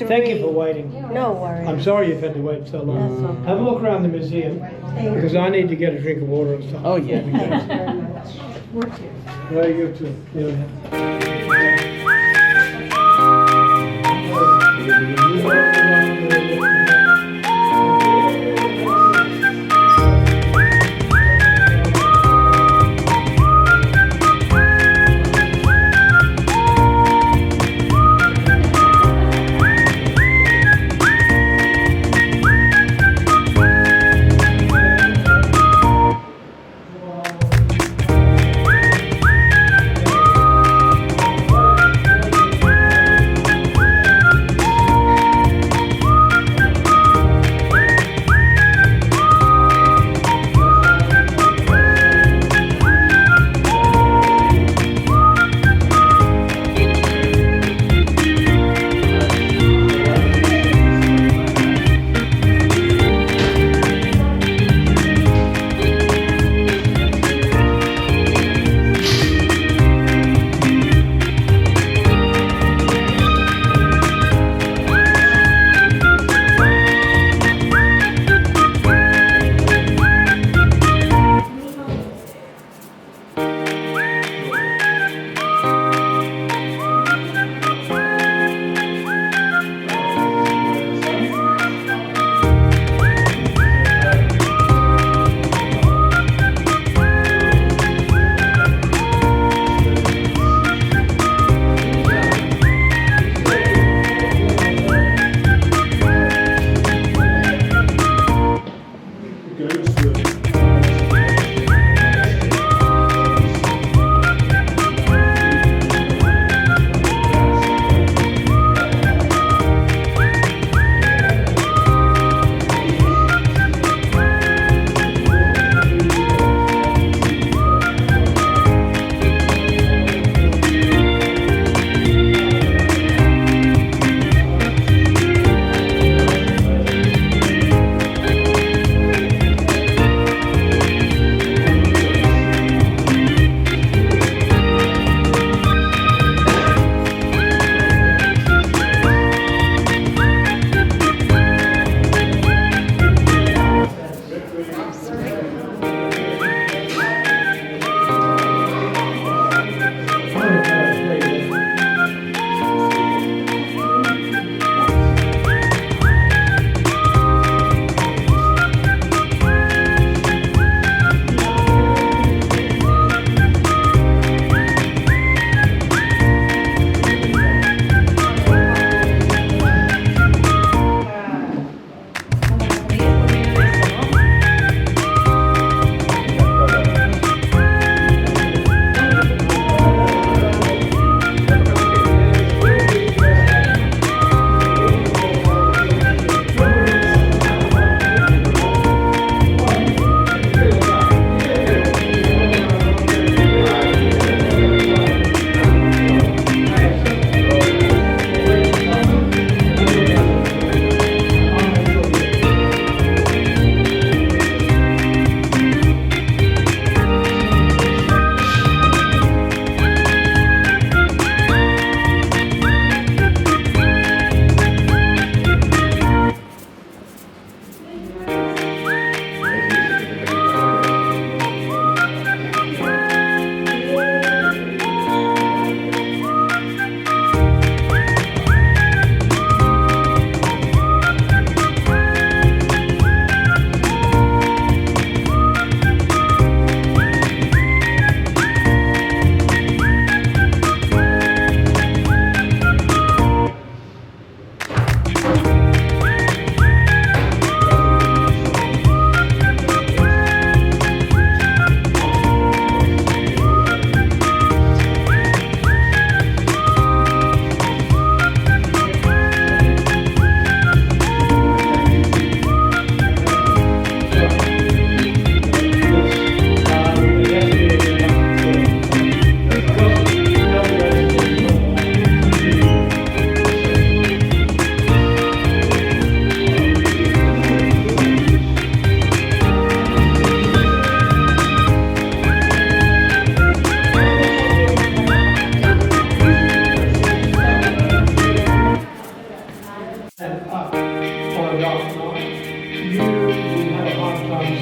Thank you for waiting. No worries. I'm sorry you've had to wait so long. That's okay. Have a look around the museum, because I need to get a drink of water and stuff. Oh, yeah. Thanks very much. Very good too. Yeah.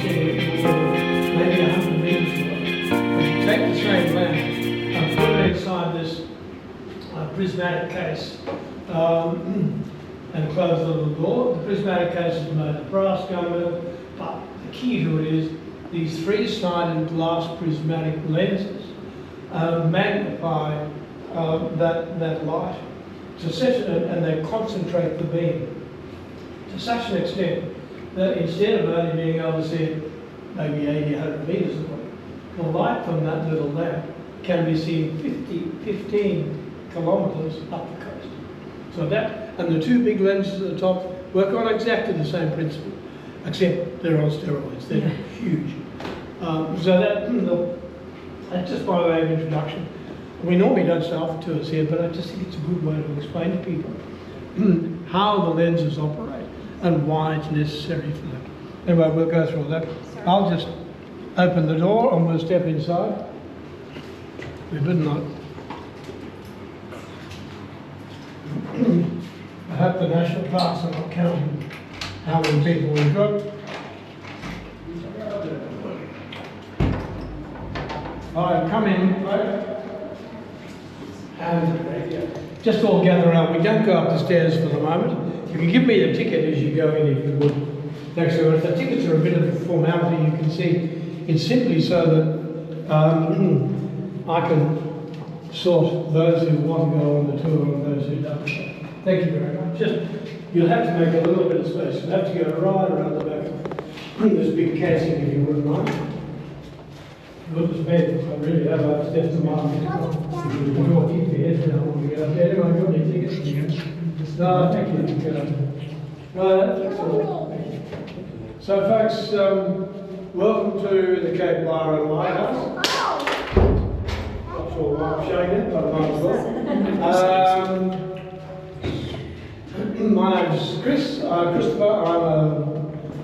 maybe 100 metres wide. But you take the same lamp and put it inside this prismatic case and close the little door. The prismatic case is made of brass gunmetal, but the key to it is these three-sided glass prismatic lenses magnify that light to such and they concentrate the beam to such an extent that instead of only being able to see it maybe 80, 100 metres away, the light from that little lamp can be seen 15 kilometres up the coast. So that, and the two big lenses at the top work on exactly the same principle, except they're on steroids, they're huge. So that's just by way of introduction. We normally don't start for tours here, but I just think it's a good way to explain to people how the lenses operate and why it's necessary for them. Anyway, we'll go through all that. I'll just open the door and we'll step inside. We better not. I hope the national parks are not counting how many people we've got. All right, come in, right? And just all gather around. We don't go up the stairs for the moment. You can give me the ticket as you go in, if you would. Thanks very much. The tickets are a bit of a formality. You can see it's simply so that I can sort those who want to go on the tour and those who don't. Thank you very much. Just you'll have to make a little bit of space. You'll have to go right around the back of this big casing, if you wouldn't mind. Goodness me, I really have upstairs to my keep your head down when we get up there. Anyone got any tickets? No, thank you. That's all. So folks, welcome to the Cape Byron Lighthouse. Not sure why I'm showing it, but I might as well. My name's Christopher. I'm a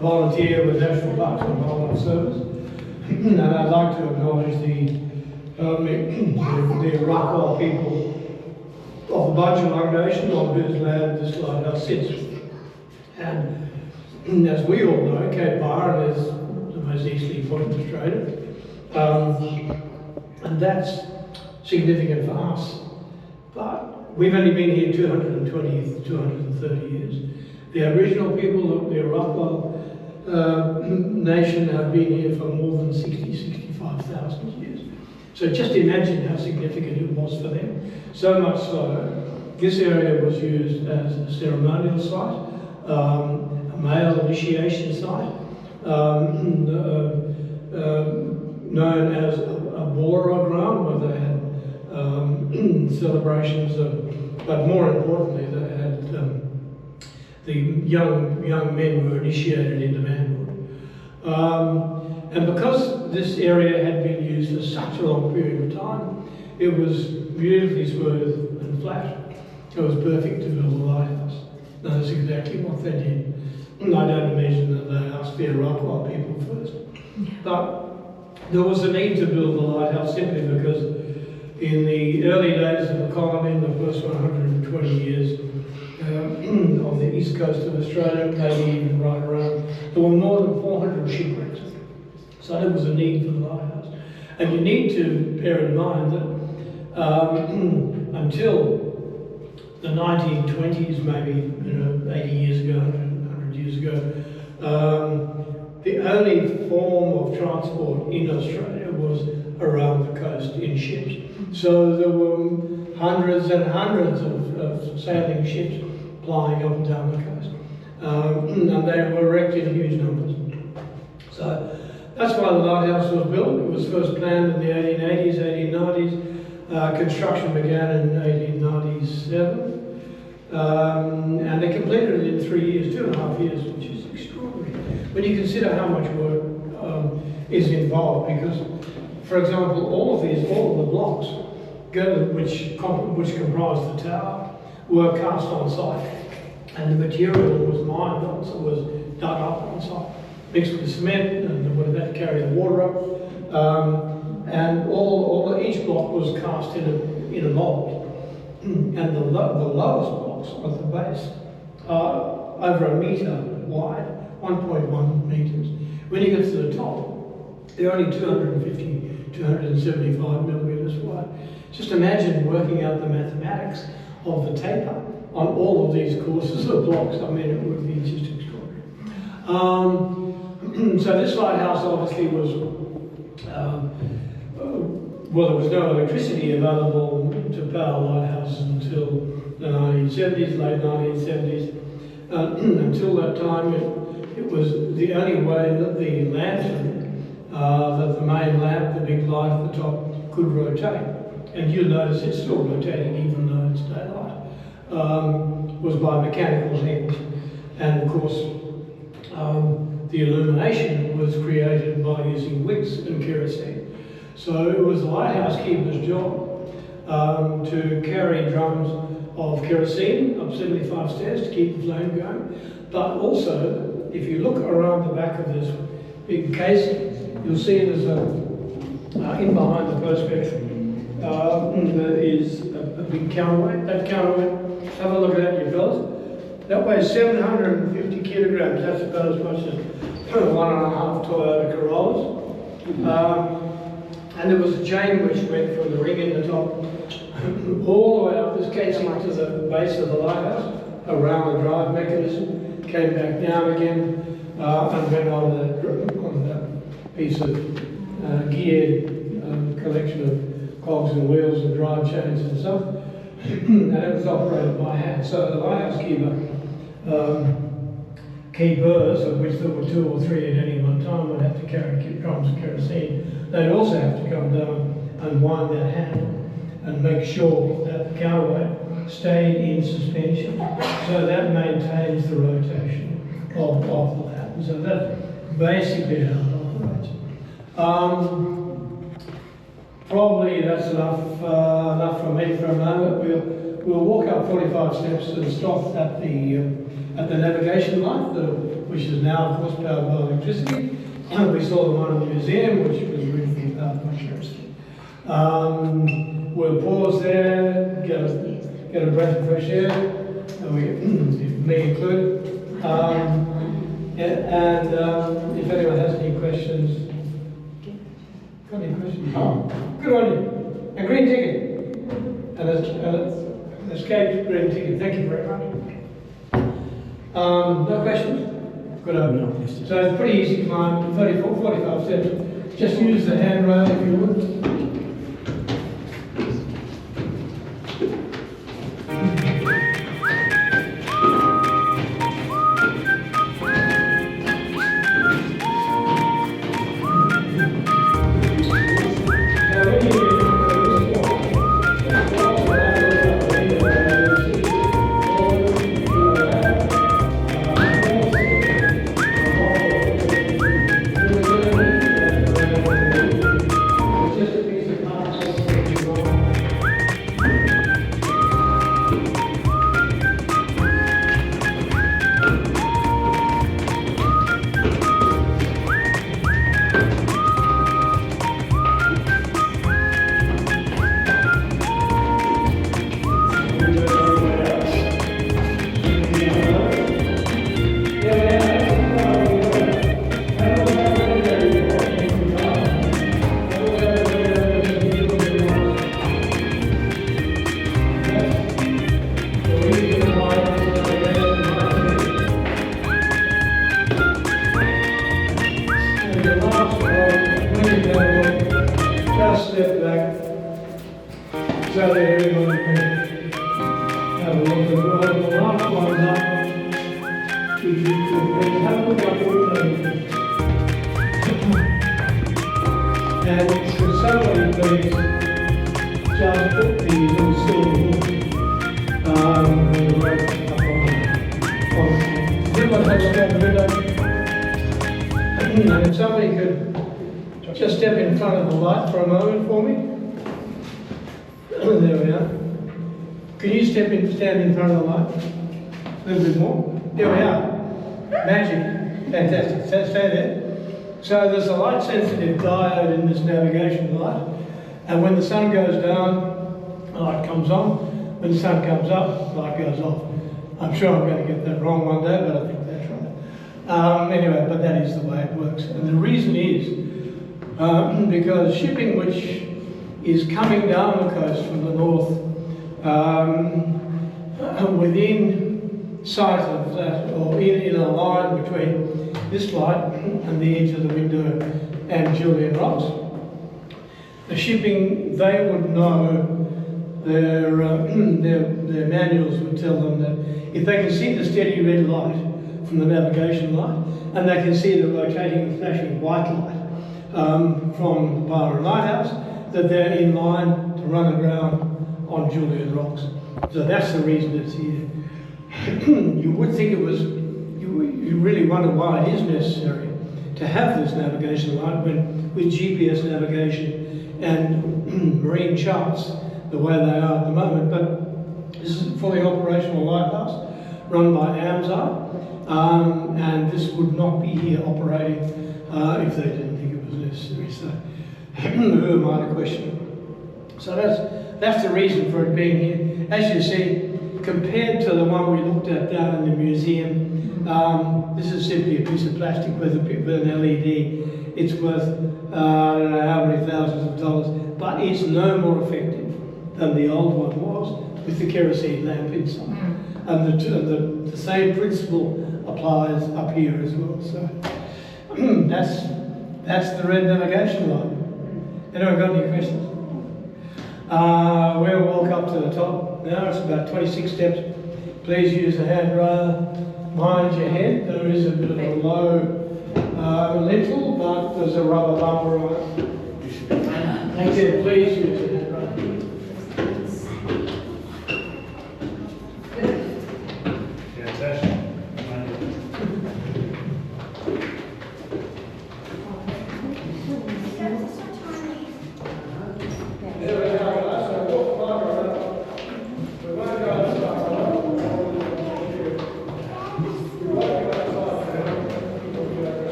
volunteer with National Parks and Wildlife Service. And I'd like to acknowledge the Rockwell people of the Budjalung Nation on whose land this lighthouse sits. And as we all know, Cape Byron is the most easterly point in Australia. And that's significant for us. But we've only been here 220, 230 years. The Aboriginal people, the Rockwell nation have been here for more than 65,000 years. So just imagine how significant it was for them. So much so, this area was used as a ceremonial site, a male initiation site, known as a Bora ground, where they had celebrations, but more importantly, they had the young men were initiated into manhood. And because this area had been used for such a long period of time, it was beautifully smooth and flat. It was perfect to build a lighthouse. And that's exactly what they did. And I don't imagine that they asked the Rockwell people first. But there was a need to build the lighthouse simply because in the early days of the colony, in the first 120 years, on the east coast of Australia, maybe even right around, there were more than 400 shipwrecks. So there was a need for the lighthouse. And you need to bear in mind that until the 1920s, maybe 80 years ago, 100 years ago, the only form of transport in Australia was around the coast in ships. So there were hundreds and hundreds of sailing ships plying up and down the coast. And they were wrecked in huge numbers. So that's why the lighthouse was built. It was first planned in the 1880s, 1890s. Construction began in 1897. And they completed it in 3 years, 2.5 years, which is extraordinary. When you consider how much work is involved, because, for example, all of the blocks which comprise the tower were cast on site, and the material was mined on, so it was dug up on site, mixed with cement, and would have had to carry the water up, and each block was cast in a mould, and the lowest blocks at the base are over 1 metre wide 1.1 metres. When you get to the top, they're only 250, 275 millimetres wide. Just imagine working out the mathematics of the taper on all of these courses of blocks. I mean, it would be just extraordinary. So this lighthouse obviously was, well, there was no electricity available to power lighthouses until the 1970s, late 1970s. Until that time, it was the only way that the lantern, that the main lamp, the big light at the top, could rotate. And you'll notice it's still rotating even though it's daylight. Was by mechanical hands. And of course, the illumination was created by using wicks and kerosene. So it was the lighthouse keeper's job to carry drums of kerosene up 75 stairs to keep the flame going. But also, if you look around the back of this big casing, you'll see there's in behind the perspex, there is a big counterweight. That counterweight, have a look at that, you fellas. That weighs 750 kilograms. That's about as much as 1.5 Toyota Corollas. And there was a chain which went from the ring in the top all the way up this casing to the base of the lighthouse, around the drive mechanism, came back down again, and went on that piece of geared collection of cogs and wheels and drive chains and stuff. And it was operated by hand. So the lighthouse keepers, of which there were 2 or 3 at any one time, would have to carry drums of kerosene. They'd also have to come down and wind that handle and make sure that the counterweight stayed in suspension. So that maintains the rotation of the lamp. So that's basically how it operates. Probably that's enough for me for a moment. We'll walk up 45 steps and stop at the navigation light, which is now, of course, powered by electricity. We saw the one in the museum, which was originally powered by electricity. We'll pause there, get a breath of fresh air, me included. If anyone has any questions. Got any questions? Oh, good on you. A green ticket. An escaped green ticket. Thank you very much. No questions? Good on you. So it's pretty easy climb, 45 steps. Just use the handrail if you would. And if somebody could just step in front of the light for a moment for me. There we are. Can you stand in front of the light? A little bit more. There we are. Magic. Fantastic. Stay there. So there's a light sensitive diode in this navigation light. And when the sun goes down, the light comes on. When the sun comes up, the light goes off. I'm sure I'm going to get that wrong one day, but I think that's right. Anyway, but that is the way it works. And the reason is because shipping which is coming down the coast from the north, within sight of that, or in a line between this light and the edge of the window and Julian Rocks, the shipping, they would know, their manuals would tell them that if they can see the steady red light from the navigation light, and they can see the rotating flashing white light from the Byron Lighthouse, that they're in line to run aground on Julian Rocks. So that's the reason it's here. You would think it was, you really wonder why it is necessary to have this navigation light when with GPS navigation and marine charts the way they are at the moment. But this is a fully operational lighthouse run by AMSAR, and this would not be here operating if they didn't think it was necessary. So who am I to question? So that's the reason for it being here. As you see, compared to the one we looked at down in the museum, this is simply a piece of plastic with an LED. It's worth I don't know how many thousands of dollars, but it's no more effective than the old one was with the kerosene lamp inside. And the same principle applies up here as well. So that's the red navigation light. Anyone got any questions? We'll walk up to the top now. It's about 26 steps. Please use the handrail behind your head. There is a bit of a low lintel, but there's a rubber bumper on it. You should be fine. Thank you. Please use the handrail.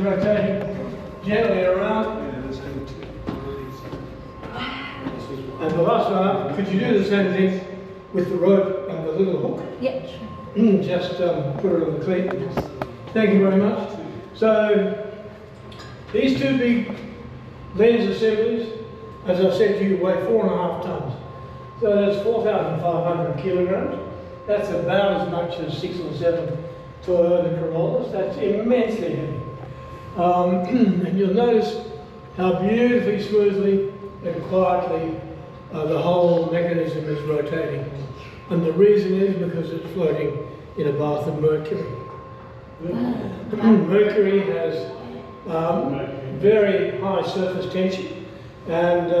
Fantastic. Gently around. And the last one up, could you do the same thing with the rope and the little hook? Yeah, sure. Just put it on the cleat. Thank you very much. So these two big lens assemblies, as I said to you, weigh 4.5 tons. So that's 4,500 kilograms. That's about as much as 6 or 7 Toyota Corollas. That's immensely heavy. And you'll notice how beautifully, smoothly and quietly the whole mechanism is rotating. And the reason is because it's floating in a bath of mercury. Mercury has very high surface tension and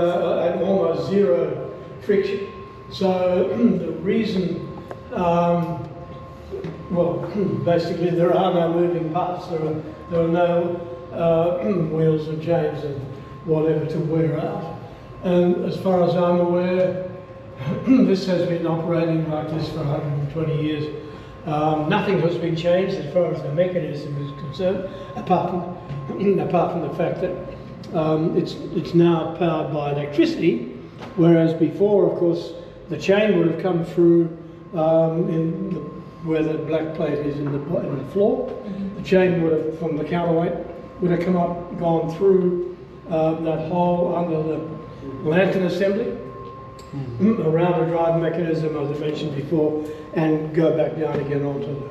almost zero friction. So the reason, well, basically there are no moving parts. There are no wheels and chains and whatever to wear out. And as far as I'm aware, this has been operating like this for 120 years. Nothing has been changed as far as the mechanism is concerned, apart from the fact that it's now powered by electricity, whereas before, of course, the chain would have come through where the black plate is in the floor. The chain would have, from the counterweight, would have gone through that hole under the lantern assembly, around the drive mechanism, as I mentioned before, and go back down again onto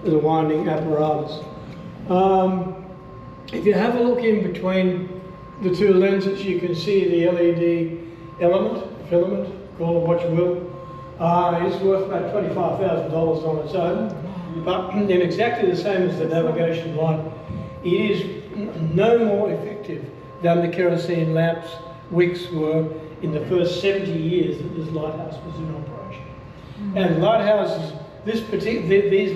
the winding apparatus. If you have a look in between the two lenses, you can see the LED filament, call it what you will. It's worth about $25,000 on its own, but in exactly the same as the navigation light, it is no more effective than the kerosene lamps, wicks were in the first 70 years that this lighthouse was in operation. And lighthouses, these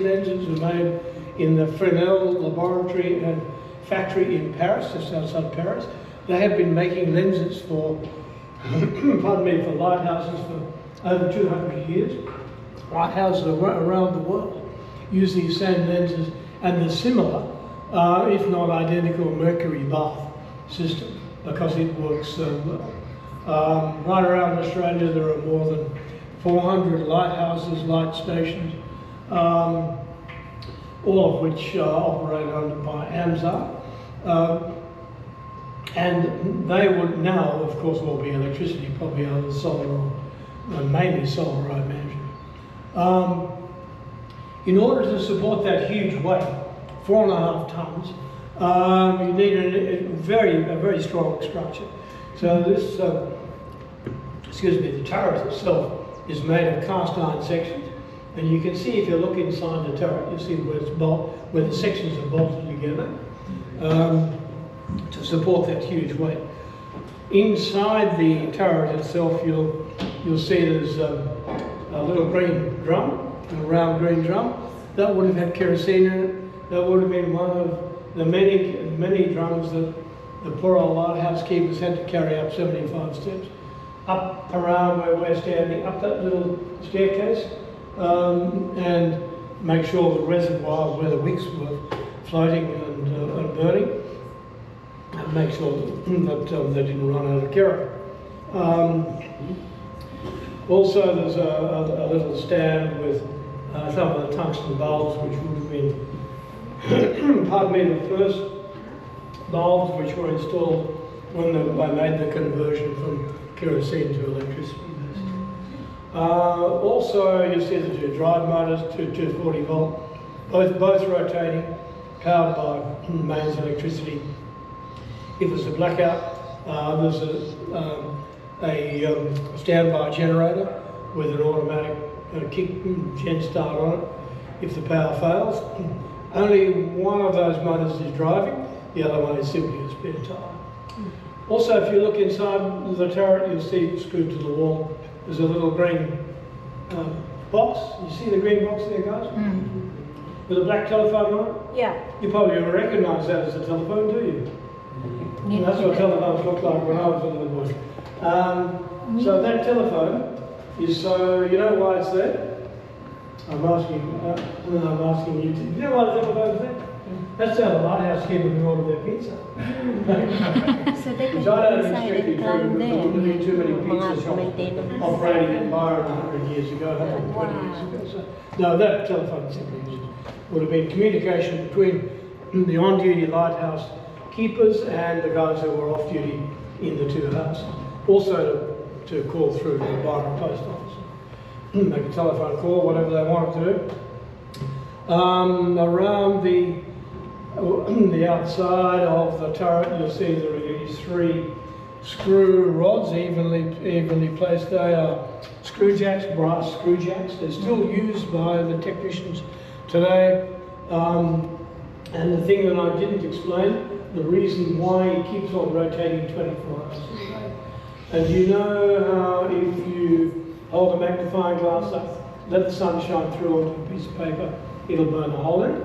lenses were made in the Fresnel laboratory and factory in Paris, just outside Paris. They have been making lenses for, pardon me, for lighthouses for over 200 years. Lighthouses around the world use these same lenses and the similar, if not identical, mercury bath system because it works so well. Right around Australia there are more than 400 lighthouses, light stations, all of which are operated by AMSA. And they would now, of course, all be electricity, probably either solar or mainly solar, I imagine. In order to support that huge weight, 4.5 tons, you need a very strong structure. So this, the turret itself is made of cast iron sections, and you can see if you look inside the turret, you see where the sections are bolted together to support that huge weight. Inside the turret itself, you'll see there's a little green drum, a round green drum. That would have had kerosene in it. That would have been one of the many drums that the poor old lighthouse keepers had to carry up 75 steps, up around where we're standing, up that little staircase, and make sure the reservoir where the wicks were floating and burning, and make sure that they didn't run out of kerosene. Also, there's a little stand with some of the tungsten bulbs, which would have been, pardon me, the first bulbs which were installed when they made the conversion from kerosene to electricity. Also, you see the two drive motors, 240 volt, both rotating, powered by mains electricity. If there's a blackout, there's a standby generator with an automatic kick gen start on it. If the power fails, only one of those motors is driving, the other one is simply a spare tire. Also, if you look inside the turret, you'll see screwed to the wall, there's a little green box. You see the green box there, guys? With a black telephone on it? Yeah. You probably recognise that as a telephone, do you? Yeah. That's what telephones looked like when I was a little boy. So that telephone is you know why it's there? I'm asking you, do you know why the telephone's there? That's how the lighthouse keeper can order their pizza. So they can So I don't inside think and climb there. really too many pizza shops operating in Byron 100 years ago, 120 years ago. So, no, that telephone simply would have been communication between the on-duty lighthouse keepers and the guys who were off-duty in the two houses. Also to call through to the Byron post office, make a telephone call, whatever they wanted to do. Around the outside of the turret, you'll see there are these 3 screw rods evenly placed. They are screw jacks, brass screw jacks. They're still used by the technicians today. And the thing that I didn't explain, the reason why it keeps on rotating 24 hours a day. And you know how if you hold a magnifying glass up, let the sun shine through onto a piece of paper, it'll burn a hole in it?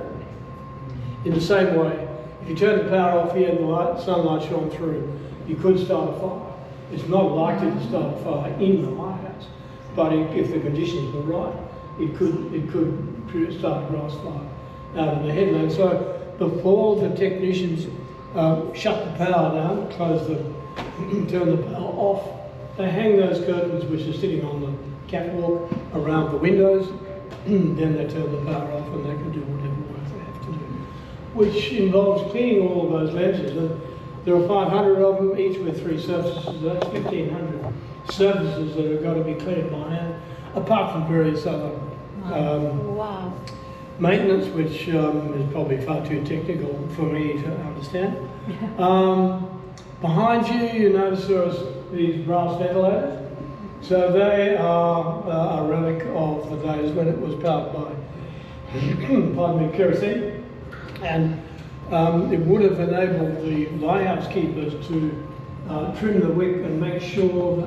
In the same way, if you turn the power off here and the sunlight shone through, you could start a fire. It's not likely to start a fire in the lighthouse, but if the conditions were right, it could start a grass fire out in the headland. So before the technicians shut the power down, turn the power off, they hang those curtains which are sitting on the catwalk around the windows, then they turn the power off and they can do whatever work they have to do, which involves cleaning all of those lenses. And there are 500 of them, each with 3 surfaces. That's 1,500 surfaces that have got to be cleaned by hand, apart from various other maintenance, which is probably far too technical for me to understand. Behind you notice there's these brass ventilators. So they are a relic of the days when it was powered by, pardon me, kerosene. And it would have enabled the lighthouse keepers to trim the wick and make sure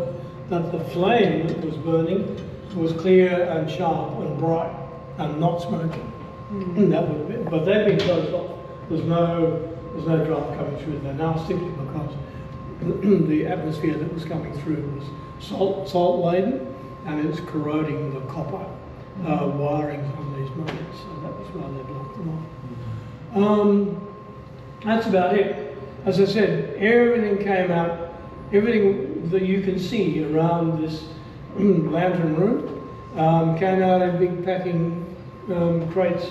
that the flame that was burning was clear and sharp and bright and not smoking. That would have been, but they've been closed off. There's no draft coming through there now, simply because the atmosphere that was coming through was salt laden, and it's corroding the copper wirings on these motors. So that was why they blocked them off. That's about it. As I said, everything came out, everything that you can see around this lantern room came out in big packing crates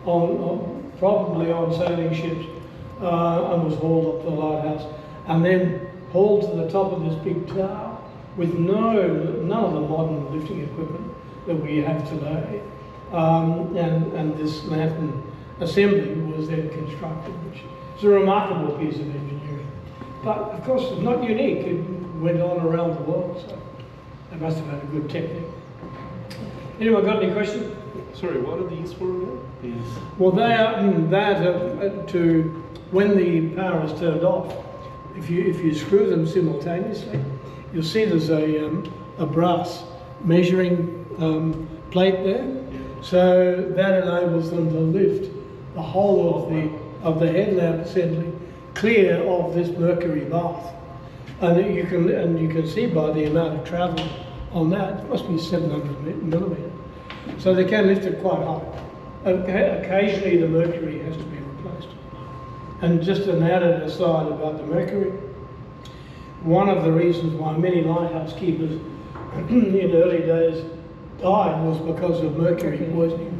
probably on sailing ships and was hauled up to the lighthouse and then hauled to the top of this big tower with none of the modern lifting equipment that we have today. And this lantern assembly was then constructed, which is a remarkable piece of engineering. But of course, it's not unique. It went on around the world, so they must have had a good technique. Anyone got any questions? Sorry, what are these for again? These? Well, they are to when the power is turned off. If you screw them simultaneously, you'll see there's a brass measuring plate there. So that enables them to lift the whole of the headlamp assembly clear of this mercury bath. And you can see by the amount of travel on that, it must be 700 millimetres. So they can lift it quite high. Occasionally the mercury has to be replaced. And just an added aside about the mercury, one of the reasons why many lighthouse keepers in early days died was because of mercury poisoning,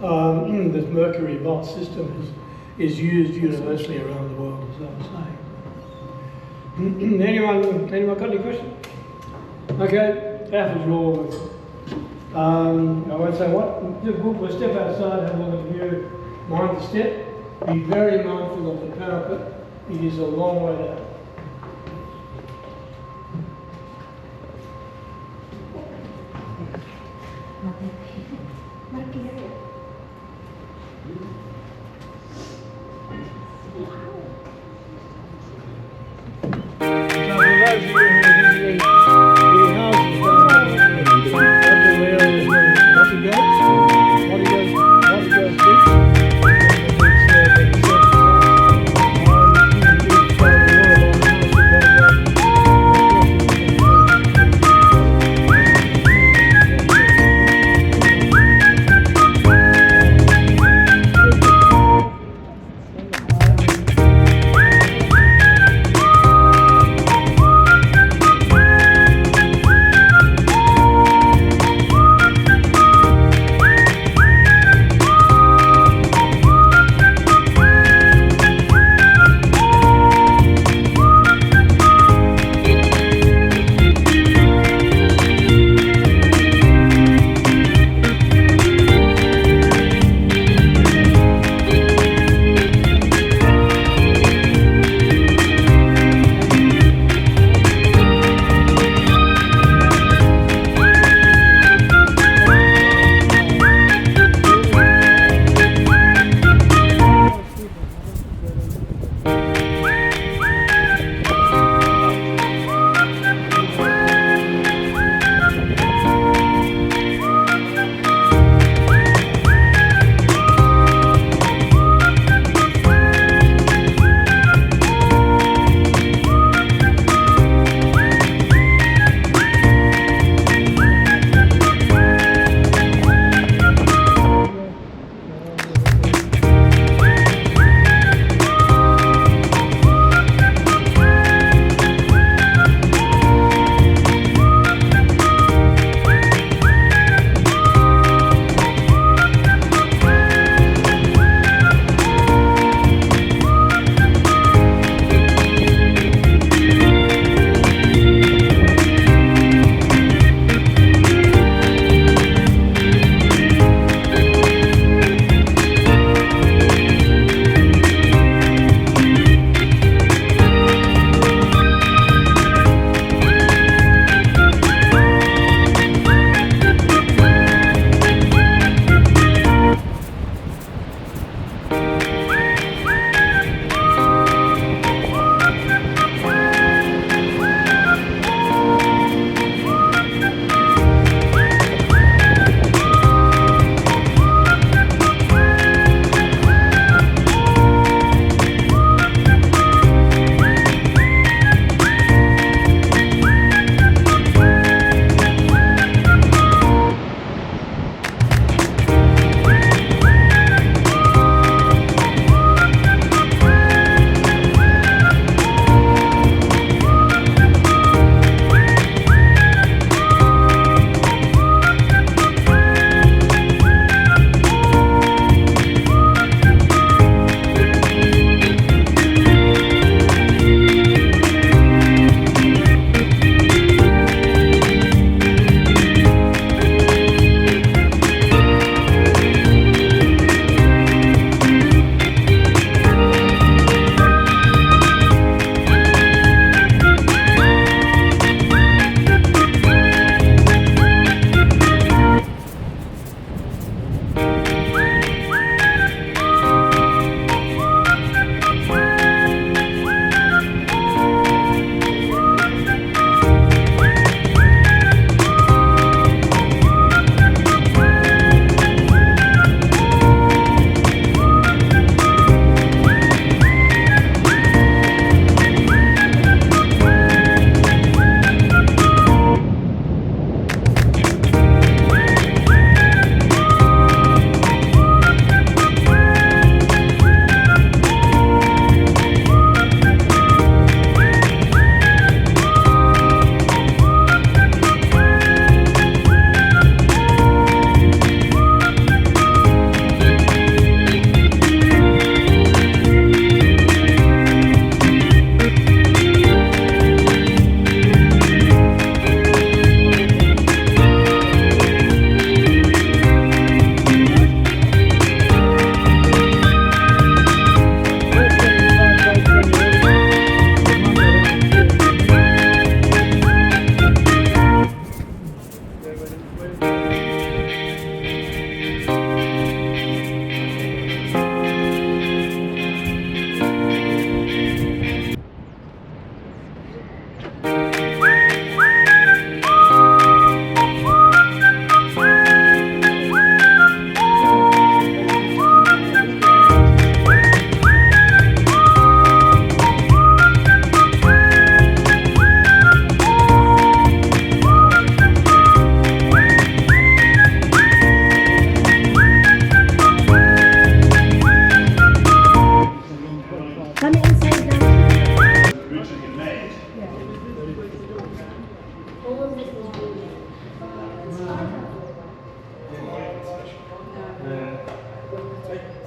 because this mercury bath system is used universally around the world, as I was saying. Anyone got any questions? Okay, that was your I won't say what. We'll step outside, have a look at the view, mind the step. Be very mindful of the parapet. It is a long way down.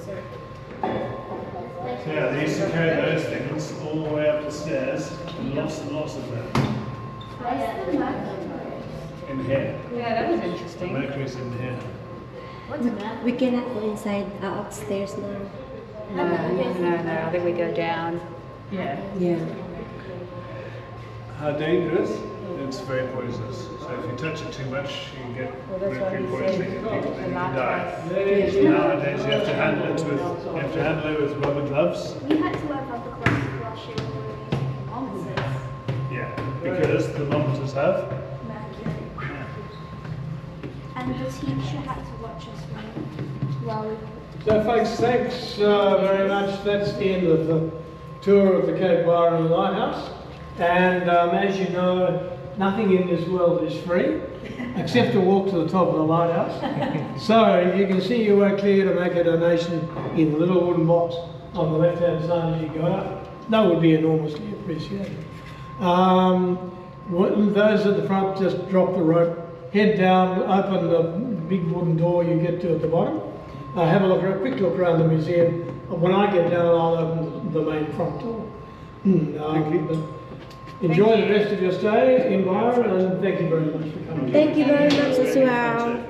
So yeah, they used to carry those things all the way up the stairs, and lots of them. In here. Yeah, that was The interesting. Mercury's in here. We cannot go inside upstairs now. No, I think we go down. Yeah. Yeah. How dangerous? It's very poisonous. So if you touch it too much, you can get Well, that's why mercury he said poisoning and you can die. Lighthouse. Nowadays you have to handle it with rubber gloves. We had to work out the clothes last year when we were using thermometers. Yeah, because thermometers have. Mercury. And the teacher had to watch us while we So folks, thanks very much. That's the end of the tour of the Cape Byron Lighthouse. And as you know, nothing in this world is free, except to walk to the top of the lighthouse. So you can see your way clear to make a donation in the little wooden box on the left-hand side as you go up. That would be enormously appreciated. Those at the front, just drop the rope, head down, open the big wooden door you get to at the bottom. Have a quick look around the museum. When I get down, I'll open the main front door. But enjoy the rest of your stay in Byron, and thank you very much for coming. Thank you very much as well.